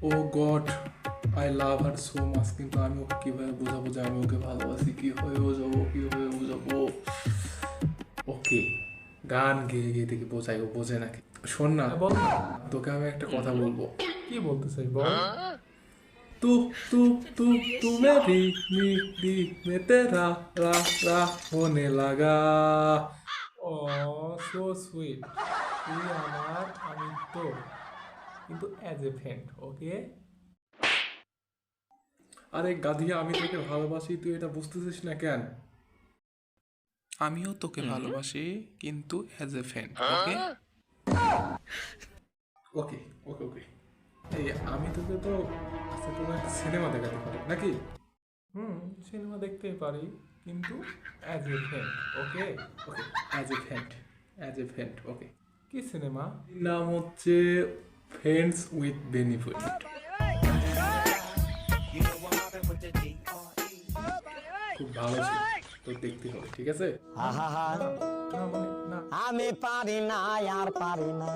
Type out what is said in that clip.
O God, I love her so much, কিন্তু আমি ওকে কিভাবে বোঝাবো যে আমি ওকে ভালোবাসি? কিভাবে বোঝাবো, কিভাবে বোঝাবো? ওকে, গান গেয়ে গিয়ে দেখি বোঝাই, ও বোঝে নাকি। শোন না, বল। তোকে আমি একটা কথা বলবো। কি বলতে চাই বল। तू तू तू तू मेरी मेरी मैं तेरा रा रा होने लगा। ও সো সুইট, তুই আমার আমি তোর, কিন্তু অ্যাজ এ ফ্রেন্ড, ওকে। আরে গাধিয়া, আমি তোকে ভালোবাসি, তুই এটা বুঝতেছিস না কেন? আমিও তোকে ভালোবাসি, কিন্তু অ্যাজ এ ফ্রেন্ড, ওকে? ওকে ওকে ওকে। এই আমি তোকে তো আচ্ছা কোনো একটা সিনেমা দেখাতে পারি নাকি? হুম, সিনেমা দেখতেই পারি, কিন্তু as a friend, okay. Okay, as a friend, as a friend, okay. কি সিনেমা? নাম হচ্ছে ফ্রেন্ডস উইথ বেনিফিট। খুব ভালো ছিল, তো দেখতে হবে, ঠিক আছে? না, না মানে না। আমি পারি না আর পারি না